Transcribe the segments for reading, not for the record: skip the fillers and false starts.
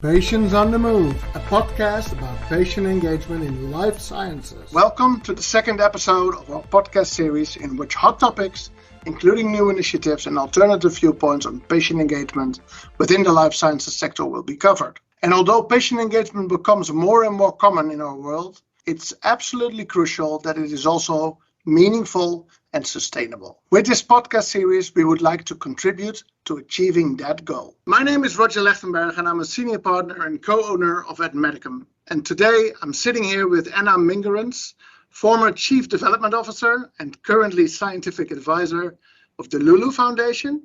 Patients on the Move, a podcast about patient engagement in life sciences. Welcome to the second episode of our podcast series in which hot topics, including new initiatives and alternative viewpoints on patient engagement within the life sciences sector, will be covered. And although patient engagement becomes more and more common in our world, it's absolutely crucial that it is also meaningful and sustainable. With this podcast series, we would like to contribute to achieving that goal. My name is Roger Lechtenberg and I'm a senior partner and co-owner of admedicum. And today I'm sitting here with Anna Mingerens, former Chief Development Officer and currently Scientific Advisor of the Lulu Foundation.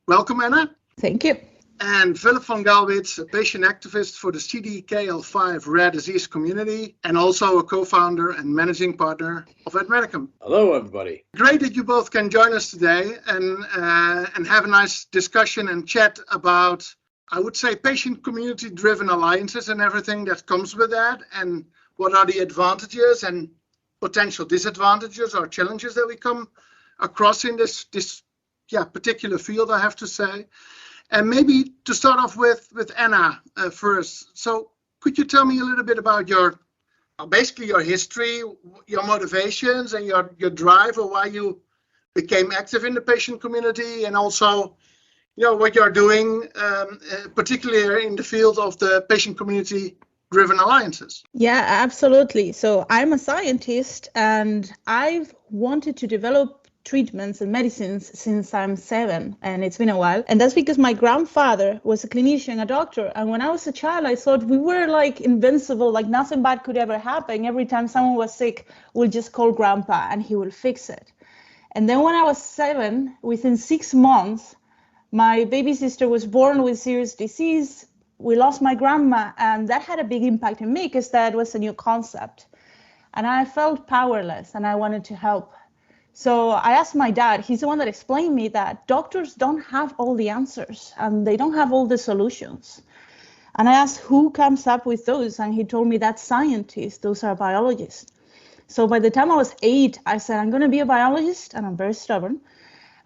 Welcome, Anna. Thank you. And Philip van Galwitz, a patient activist for the CDKL5 rare disease community and also a co-founder and managing partner of admedicum. Hello, everybody. Great that you both can join us today and have a nice discussion and chat about, I would say, patient community-driven alliances and everything that comes with that, and what are the advantages and potential disadvantages or challenges that we come across in this particular field, I have to say. And maybe to start off with Anna first. So could you tell me a little bit about your history, your motivations and your drive, or why you became active in the patient community, and also, what you're doing, particularly in the field of the patient community driven alliances? Yeah, absolutely. So I'm a scientist and I've wanted to develop treatments and medicines since I'm 7, and it's been a while. And that's because my grandfather was a clinician, a doctor. And when I was a child, I thought we were like invincible, like nothing bad could ever happen. Every time someone was sick, we'll just call grandpa and he will fix it. And then when I was 7, within 6 months, my baby sister was born with serious disease. We lost my grandma, and that had a big impact on me because that was a new concept. And I felt powerless and I wanted to help. So I asked my dad, he's the one that explained me that doctors don't have all the answers and they don't have all the solutions. And I asked who comes up with those, and he told me that scientists, those are biologists. So by the time I was 8, I said, I'm going to be a biologist, and I'm very stubborn,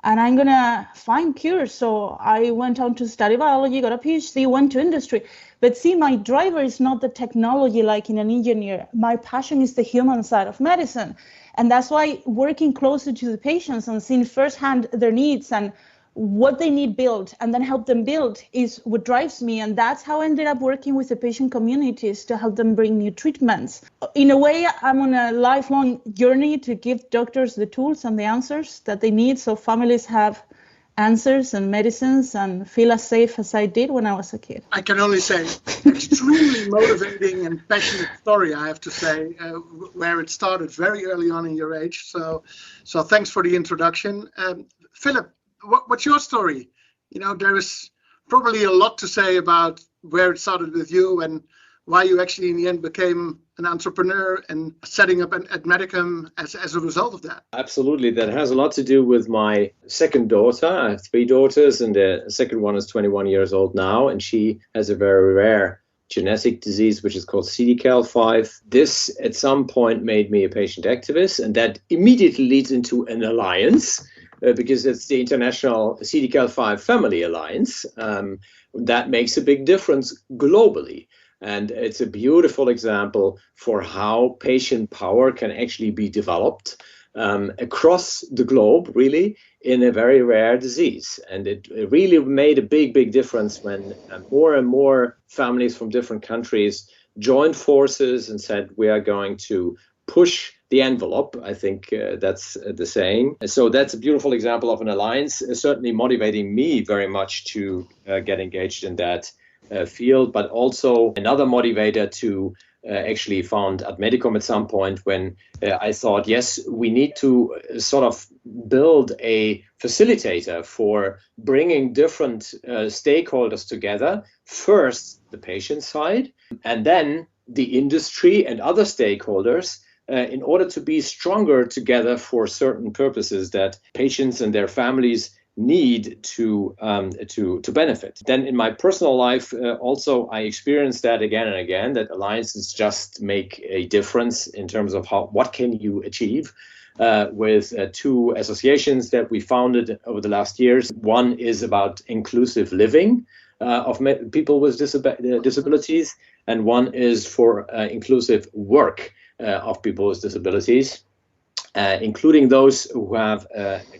and I'm going to find cures. So I went on to study biology, got a PhD, went to industry. But see, my driver is not the technology like in an engineer. My passion is the human side of medicine. And that's why working closer to the patients and seeing firsthand their needs and what they need built and then help them build is what drives me. And that's how I ended up working with the patient communities to help them bring new treatments. In a way, I'm on a lifelong journey to give doctors the tools and the answers that they need so families have answers and medicines and feel as safe as I did when I was a kid. I can only say extremely motivating and passionate story, I have to say, where it started very early on in your age. So thanks for the introduction. Philip, what's your story? There is probably a lot to say about where it started with you and why you actually in the end became an entrepreneur and setting up an admedicum as a result of that. Absolutely. That has a lot to do with my second daughter. I have 3 daughters, and the second one is 21 years old now, and she has a very rare genetic disease, which is called CDKL5. This at some point made me a patient activist, and that immediately leads into an alliance because it's the International CDKL5 Family Alliance. That makes a big difference globally. And it's a beautiful example for how patient power can actually be developed across the globe, really, in a very rare disease. And it really made a big difference when more and more families from different countries joined forces and said, we are going to push the envelope. I think that's the saying. So that's a beautiful example of an alliance, certainly motivating me very much to get engaged in that field, but also another motivator to actually found admedicum at some point when I thought, yes, we need to sort of build a facilitator for bringing different stakeholders together. First, the patient side, and then the industry and other stakeholders in order to be stronger together for certain purposes that patients and their families need to benefit. Then in my personal life, also I experienced that again and again, that alliances just make a difference in terms of what can you achieve. With 2 associations that we founded over the last years. One is about inclusive living, of people with disabilities, and one is for inclusive work of people with disabilities, including those who have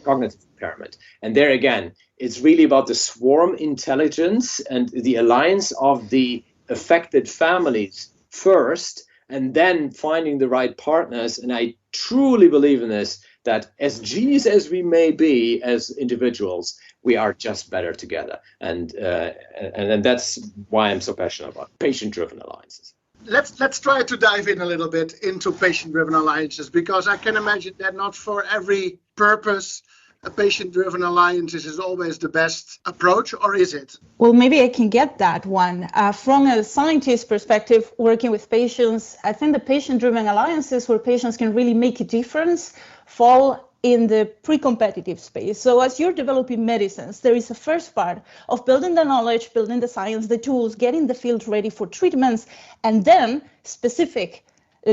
cognitive impairment. And there again, it's really about the swarm intelligence and the alliance of the affected families first, and then finding the right partners. And I truly believe in this, that as genius as we may be as individuals, we are just better together. And that's why I'm so passionate about patient-driven alliances. Let's try to dive in a little bit into patient-driven alliances, because I can imagine that not for every purpose a patient-driven alliance is always the best approach, or is it? Well, maybe I can get that one. From a scientist perspective, working with patients, I think the patient-driven alliances where patients can really make a difference fall in the pre-competitive space. So as you're developing medicines, there is a first part of building the knowledge, building the science, the tools, getting the field ready for treatments, and then specific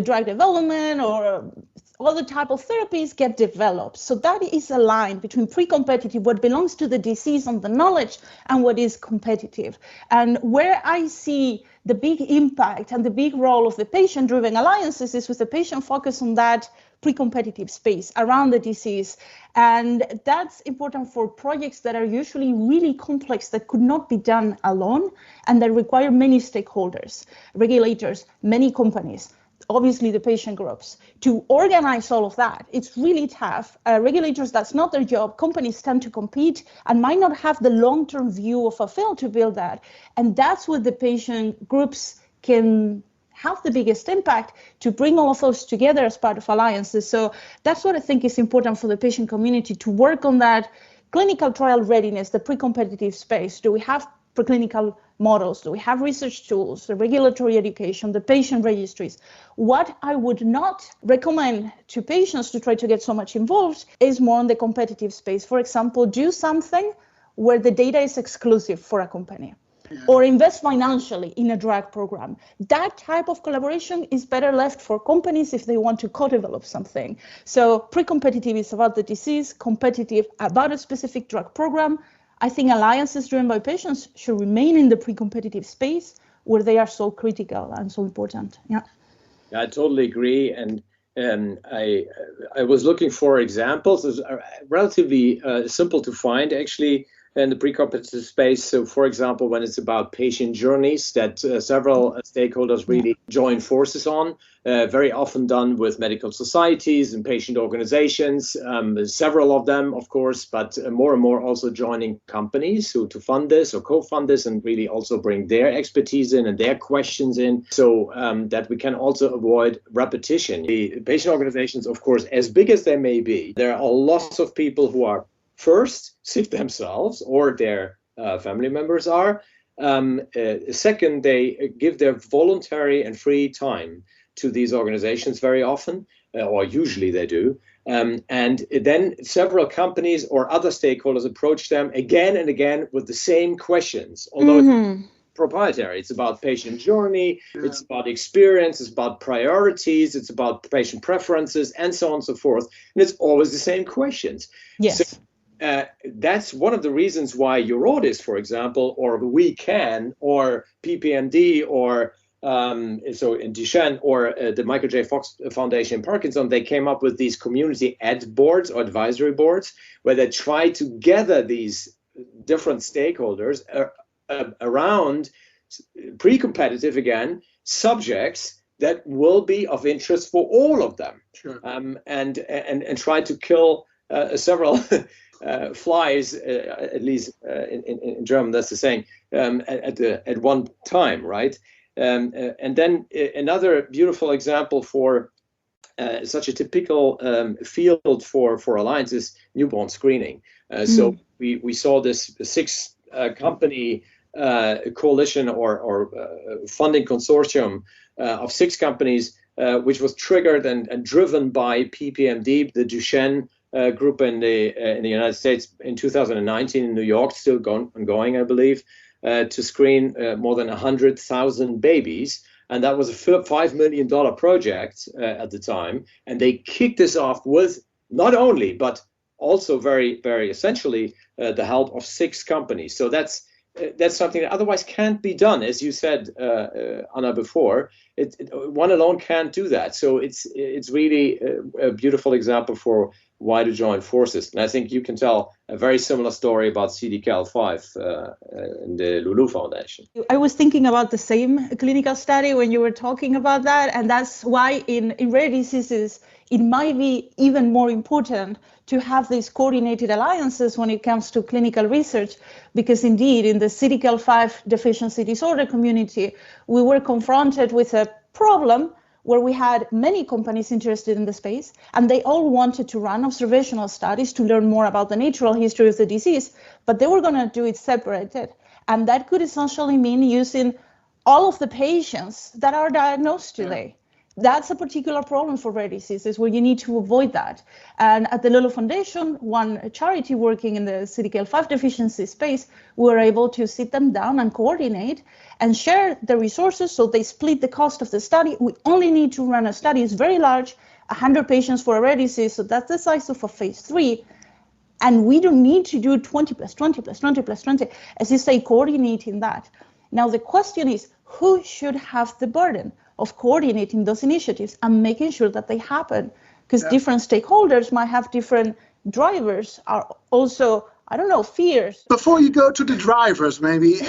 drug development or other type of therapies get developed. So that is a line between pre-competitive, what belongs to the disease and the knowledge, and what is competitive. And where I see the big impact and the big role of the patient-driven alliances is with the patient focus on that pre-competitive space around the disease. And that's important for projects that are usually really complex, that could not be done alone, and that require many stakeholders, regulators, many companies, obviously the patient groups, to organize all of that. It's really tough. Regulators, that's not their job. Companies tend to compete and might not have the long-term view of a field to build that. And that's what the patient groups can have the biggest impact, to bring all of those together as part of alliances. So that's what I think is important for the patient community, to work on that clinical trial readiness, the pre-competitive space. Do we have preclinical models? Do we have research tools, the regulatory education, the patient registries? What I would not recommend to patients to try to get so much involved is more on the competitive space. For example, do something where the data is exclusive for a company. Yeah. Or invest financially in a drug program. That type of collaboration is better left for companies if they want to co-develop something. So pre-competitive is about the disease, competitive about a specific drug program. I think alliances driven by patients should remain in the pre-competitive space where they are so critical and so important. Yeah, I totally agree. And I was looking for examples. It's relatively simple to find, actually, in the pre-competitive space. So, for example, when it's about patient journeys that several stakeholders really join forces on, very often done with medical societies and patient organizations, several of them, of course, but more and more also joining companies to fund this or co-fund this, and really also bring their expertise in and their questions in, so that we can also avoid repetition. The patient organizations, of course, as big as they may be, there are lots of people who are first sick themselves or their family members are. Second, they give their voluntary and free time to these organizations very often, or usually they do. And then several companies or other stakeholders approach them again and again with the same questions, although it's proprietary. It's about patient journey, it's about experience, it's about priorities, it's about patient preferences, and so on and so forth. And it's always the same questions. Yes. So, that's one of the reasons why Eurodis, for example, or We Can, or PPMD, or so in Duchenne, or the Michael J. Fox Foundation in Parkinson, they came up with these community ed boards or advisory boards, where they try to gather these different stakeholders around pre-competitive, again, subjects that will be of interest for all of them. Sure. And try to kill several flies, at least in German, that's the saying, at one time, right? And then another beautiful example for such a typical field for Alliance is newborn screening. So we saw this 6-company coalition or funding consortium of 6 companies, which was triggered and driven by PPMD, the Duchenne group in the United States, in 2019 in New York, still ongoing, I believe, to screen more than 100,000 babies. And that was a $5 million project at the time. And they kicked this off with not only, but also very, very essentially, the help of 6 companies. So that's that's something that otherwise can't be done. As you said, Anna, before, one alone can't do that. So it's really a beautiful example for why to join forces. And I think you can tell a very similar story about CDKL5 in the Lulu Foundation. I was thinking about the same clinical study when you were talking about that. And that's why in rare diseases, it might be even more important to have these coordinated alliances when it comes to clinical research, because indeed in the CDKL5 deficiency disorder community, we were confronted with a problem where we had many companies interested in the space, and they all wanted to run observational studies to learn more about the natural history of the disease, but they were going to do it separated. And that could essentially mean using all of the patients that are diagnosed today. That's a particular problem for rare diseases where you need to avoid that. And at the Lulu Foundation, one charity working in the CDKL5 deficiency space, we were able to sit them down and coordinate and share the resources. So they split the cost of the study. We only need to run a study. It's very large, 100 patients for a rare disease. So that's the size of a phase 3. And we don't need to do 20 plus 20 plus 20 plus 20, as you say, coordinating that. Now, the question is, who should have the burden of coordinating those initiatives and making sure that they happen? Because different stakeholders might have different drivers, are also, I don't know, fears. Before you go to the drivers, maybe,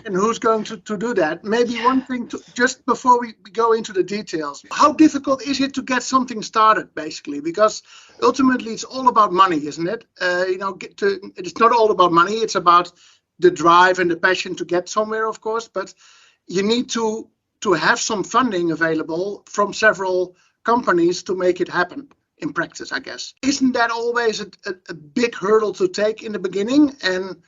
and who's going to do that, maybe one thing, just before we go into the details, how difficult is it to get something started, basically? Because ultimately it's all about money, isn't it? It's not all about money, it's about the drive and the passion to get somewhere, of course, but you need to have some funding available from several companies to make it happen in practice, I guess. Isn't that always a big hurdle to take in the beginning? And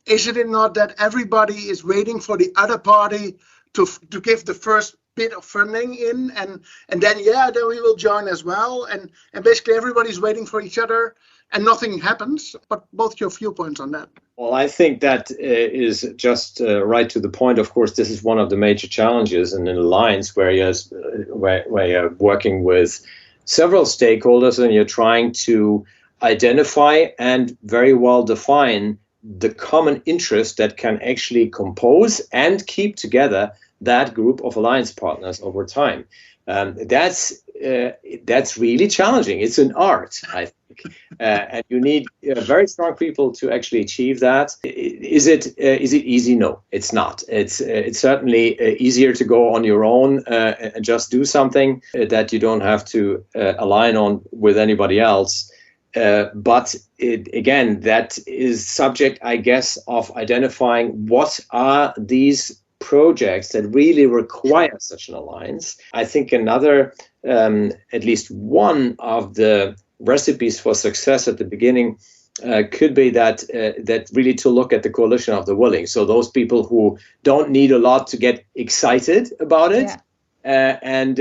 isn't it not that everybody is waiting for the other party to give the first bit of funding in, and then we will join as well, and basically everybody's waiting for each other and nothing happens? But both your viewpoints on that. Well, I think that is just right to the point. Of course, this is one of the major challenges in an alliance where you're working with several stakeholders and you're trying to identify and very well define the common interest that can actually compose and keep together that group of alliance partners over time. That's really challenging. It's an art, I think. And you need very strong people to actually achieve that. Is it easy? No, it's not. It's certainly easier to go on your own and just do something that you don't have to align on with anybody else. But again, that is subject, I guess, of identifying what are these projects that really require such an alliance. I think another, at least one of the recipes for success at the beginning could be that really to look at the coalition of the willing. So those people who don't need a lot to get excited about it, and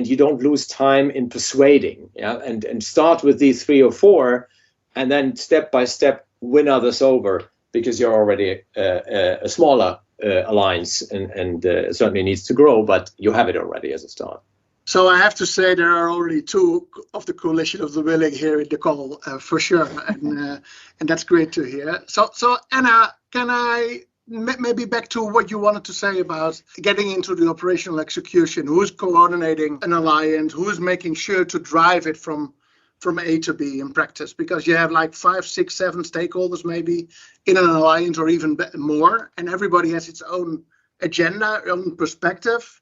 you don't lose time in persuading, and start with these 3 or 4, and then step by step win others over, because you're already a smaller alliance, and certainly needs to grow, but you have it already as a start. So I have to say there are already 2 of the coalition of the willing here in the call, for sure, and that's great to hear. So Anna, can I maybe back to what you wanted to say about getting into the operational execution? Who's coordinating an alliance? Who is making sure to drive it from A to B in practice? Because you have like 5, 6, 7 stakeholders maybe in an alliance, or even more, and everybody has its own agenda, own perspective,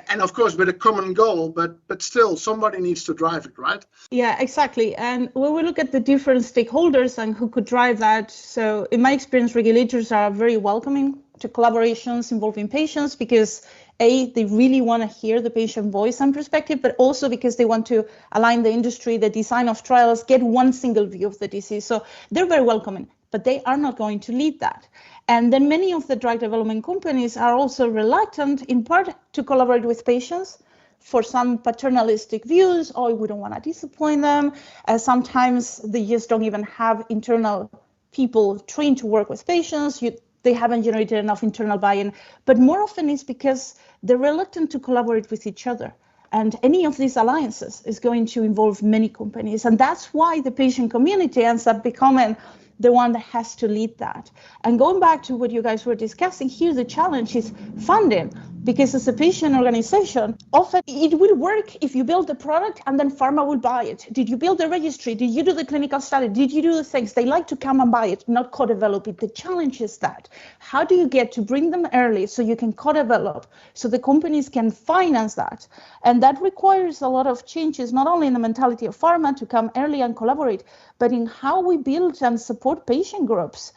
and of course with a common goal, but still somebody needs to drive it, right? Yeah, exactly. And when we look at the different stakeholders and who could drive that, so in my experience, regulators are very welcoming to collaborations involving patients, because they really want to hear the patient voice and perspective, but also because they want to align the industry, the design of trials, get one single view of the disease. So they're very welcoming, but they are not going to lead that. And then many of the drug development companies are also reluctant, in part, to collaborate with patients for some paternalistic views. We don't want to disappoint them. Sometimes they just don't even have internal people trained to work with patients. They haven't generated enough internal buy-in. But more often it's because they're reluctant to collaborate with each other. And any of these alliances is going to involve many companies. And that's why the patient community ends up becoming the one that has to lead that. And going back to what you guys were discussing here, the challenge is funding. Because as a patient organization, often it will work if you build the product and then pharma will buy it. Did you build the registry? Did you do the clinical study? Did you do the things? They like to come and buy it, not co-develop it. The challenge is that. How do you get to bring them early so you can co-develop, so the companies can finance that? And that requires a lot of changes, not only in the mentality of pharma to come early and collaborate, but in how we build and support patient groups.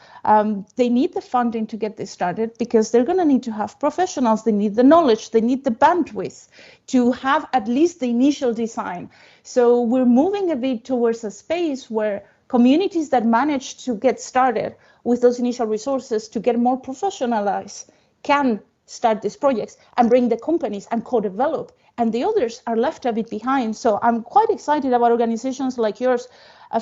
They need the funding to get this started because they're going to need to have professionals. They need the knowledge, they need the bandwidth to have at least the initial design. So we're moving a bit towards a space where communities that manage to get started with those initial resources to get more professionalized can start these projects and bring the companies and co-develop, and the others are left a bit behind. So I'm quite excited about organizations like yours.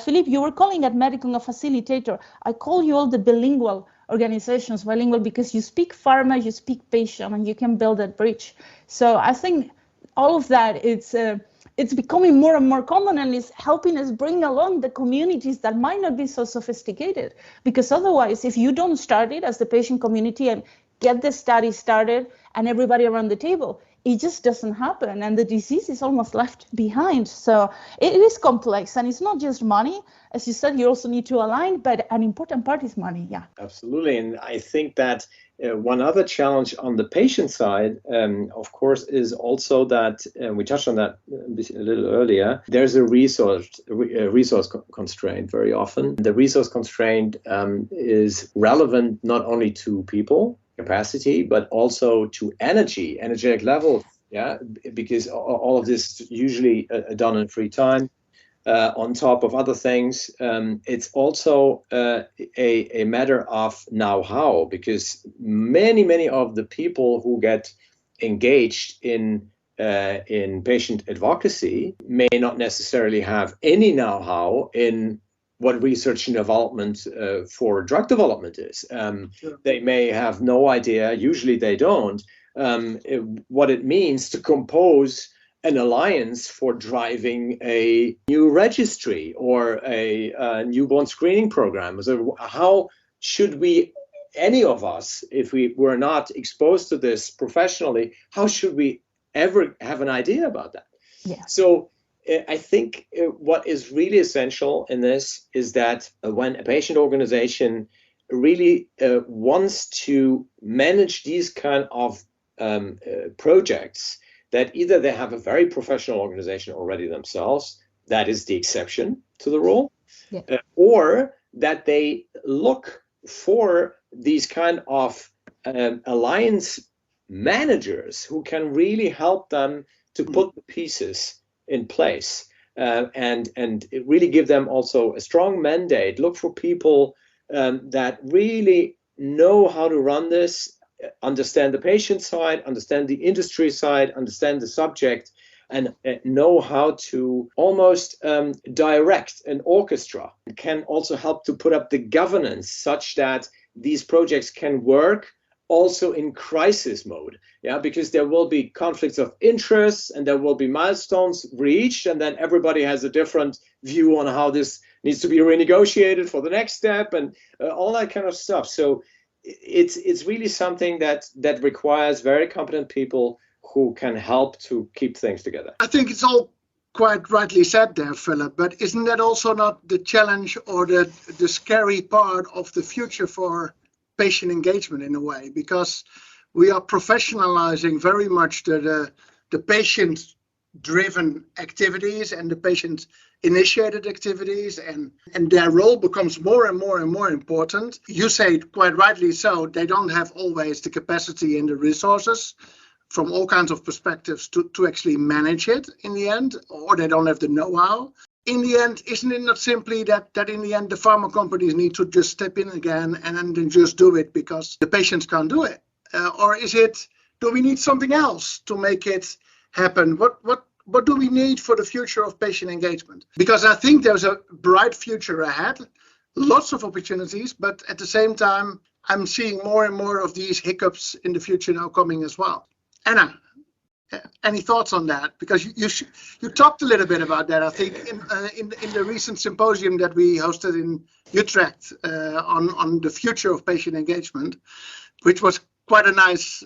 Philippe, you were calling admedicum a facilitator. I call you all the bilingual organizations, bilingual, because you speak pharma, you speak patient, and you can build that bridge. So I think all of that, it's becoming more and more common, and is helping us bring along the communities that might not be so sophisticated. Because otherwise, if you don't start it as the patient community and get the study started and everybody around the table, it just doesn't happen, and the disease is almost left behind. So it is complex, and it's not just money. As you said, you also need to align, but an important part is money, yeah. Absolutely, and I think that one other challenge on the patient side, of course, is also that, we touched on that a little earlier, there's a resource constraint very often. The resource constraint is relevant not only to people, capacity, but also to energetic level, because all of this is usually done in free time. On top of other things, it's also a matter of know-how, because many of the people who get engaged in patient advocacy may not necessarily have any know-how in what research and development for drug development is. Sure. They may have no idea, usually they don't, what it means to compose an alliance for driving a new registry or a newborn screening program. So how should we, any of us, if we were not exposed to this professionally, how should we ever have an idea about that? Yeah. So I think what is really essential in this is that when a patient organization really wants to manage these kind of projects, that either they have a very professional organization already themselves, that is the exception to the rule, or that they look for these kind of alliance managers who can really help them to put the pieces in place, and really give them also a strong mandate. Look for people that really know how to run this, understand the patient side, understand the industry side, understand the subject, and know how to almost direct an orchestra. It can also help to put up the governance such that these projects can work also in crisis mode, because there will be conflicts of interest and there will be milestones reached, and then everybody has a different view on how this needs to be renegotiated for the next step, and all that kind of stuff. So it's really something that requires very competent people who can help to keep things together. I think it's all quite rightly said there, Philip, but isn't that also not the challenge or the scary part of the future for patient engagement in a way? Because we are professionalizing very much the patient-driven activities and the patient-initiated activities, and their role becomes more and more important. You say it quite rightly so, they don't have always the capacity and the resources from all kinds of perspectives to actually manage it in the end, or they don't have the know-how. In the end, isn't it not simply that in the end the pharma companies need to just step in again and then just do it because the patients can't do it? Or do we need something else to make it happen? What do we need for the future of patient engagement? Because I think there's a bright future ahead, lots of opportunities, but at the same time, I'm seeing more and more of these hiccups in the future now coming as well. Anna, Any thoughts on that? Because you talked a little bit about that, I think, in the recent symposium that we hosted in Utrecht on the future of patient engagement, which was quite a nice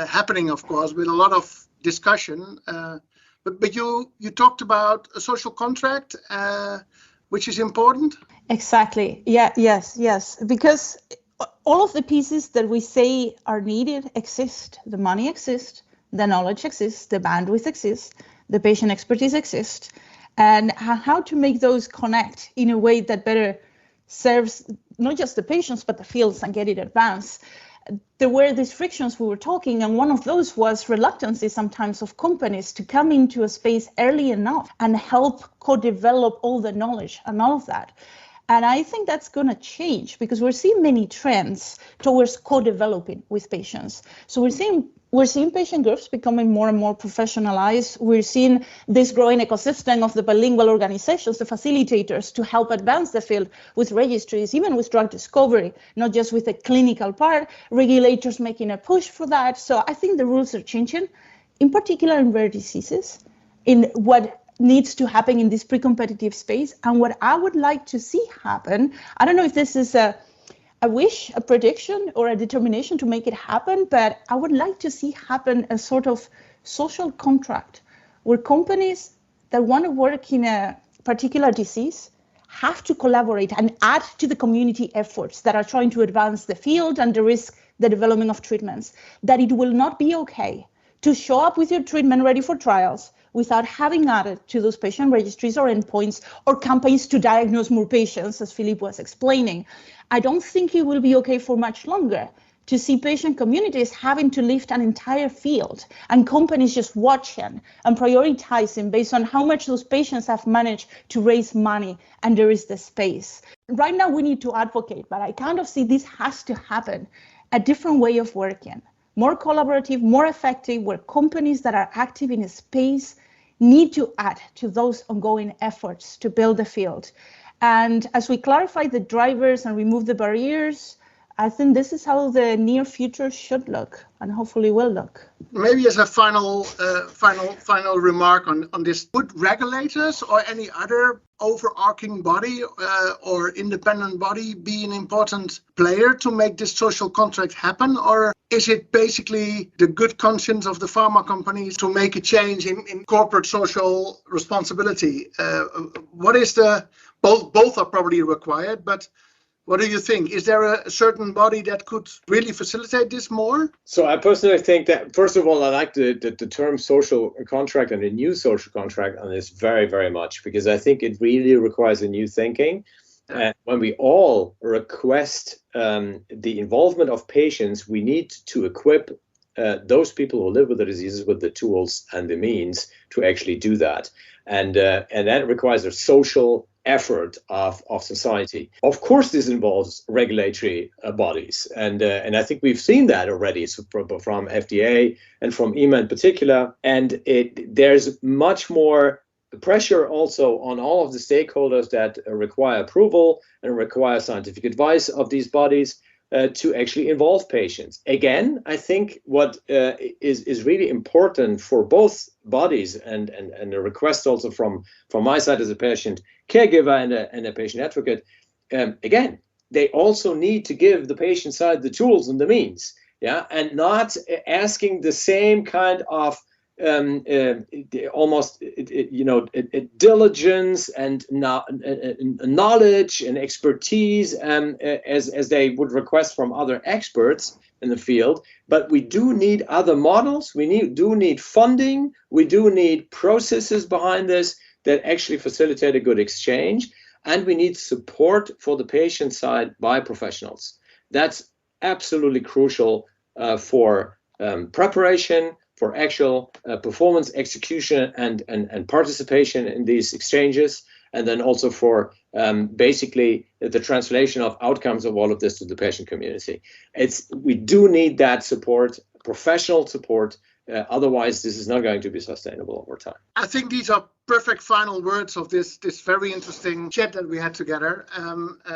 happening, of course, with a lot of discussion. But you talked about a social contract, which is important. Exactly. Yeah. Yes. Because all of the pieces that we say are needed exist. The money exists, the knowledge exists, the bandwidth exists, the patient expertise exists, and how to make those connect in a way that better serves not just the patients but the fields and get it advanced. There were these frictions we were talking, and one of those was reluctancy sometimes of companies to come into a space early enough and help co-develop all the knowledge and all of that. And I think that's going to change because we're seeing many trends towards co-developing with patients. So we're seeing patient groups becoming more and more professionalized. We're seeing this growing ecosystem of the bilingual organizations, the facilitators, to help advance the field with registries, even with drug discovery, not just with the clinical part, regulators making a push for that. So I think the rules are changing, in particular in rare diseases, in what needs to happen in this pre-competitive space. And what I would like to see happen, I don't know if this is a wish, a prediction, or a determination to make it happen, but I would like to see happen a sort of social contract where companies that want to work in a particular disease have to collaborate and add to the community efforts that are trying to advance the field and the development of treatments, that it will not be okay to show up with your treatment ready for trials without having added to those patient registries or endpoints or campaigns to diagnose more patients, as Philippe was explaining. I don't think it will be okay for much longer to see patient communities having to lift an entire field and companies just watching and prioritizing based on how much those patients have managed to raise money and there is the space. Right now we need to advocate, but I kind of see this has to happen, a different way of working. More collaborative, more effective, where companies that are active in a space need to add to those ongoing efforts to build the field. And as we clarify the drivers and remove the barriers, I think this is how the near future should look and hopefully will look. Maybe as a final remark on this, would regulators or any other overarching body or independent body be an important player to make this social contract happen? Or is it basically the good conscience of the pharma companies to make a change in corporate social responsibility? What is both are probably required, but what do you think? Is there a certain body that could really facilitate this more? So I personally think that, first of all, I like the term social contract and a new social contract on this very, very much, because I think it really requires a new thinking. When we all request the involvement of patients, we need to equip those people who live with the diseases with the tools and the means to actually do that. And that requires a social effort of society. Of course, this involves regulatory bodies, and I think we've seen that already from FDA and from EMA in particular. And there's much more pressure also on all of the stakeholders that require approval and require scientific advice of these bodies to actually involve patients. Again, I think what is really important for both bodies and a request also from my side as a patient caregiver and a patient advocate, again, they also need to give the patient side the tools and the means, and not asking the same kind of almost diligence and knowledge and expertise as they would request from other experts in the field. But we do need other models. We do need funding. We do need processes behind this that actually facilitate a good exchange. And we need support for the patient side by professionals. That's absolutely crucial for preparation, for actual performance, execution, and participation in these exchanges, and then also for basically the translation of outcomes of all of this to the patient community. We do need that support, professional support. Otherwise, this is not going to be sustainable over time. I think these are perfect final words of this very interesting chat that we had together.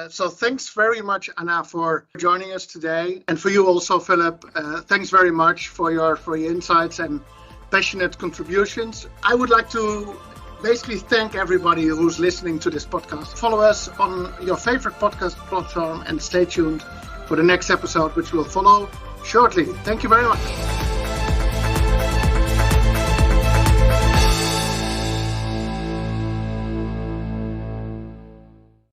So thanks very much, Anna, for joining us today, and for you also, Philip. Thanks very much for your insights and passionate contributions. I would like to basically thank everybody who's listening to this podcast. Follow us on your favorite podcast platform and stay tuned for the next episode, which will follow shortly. Thank you very much.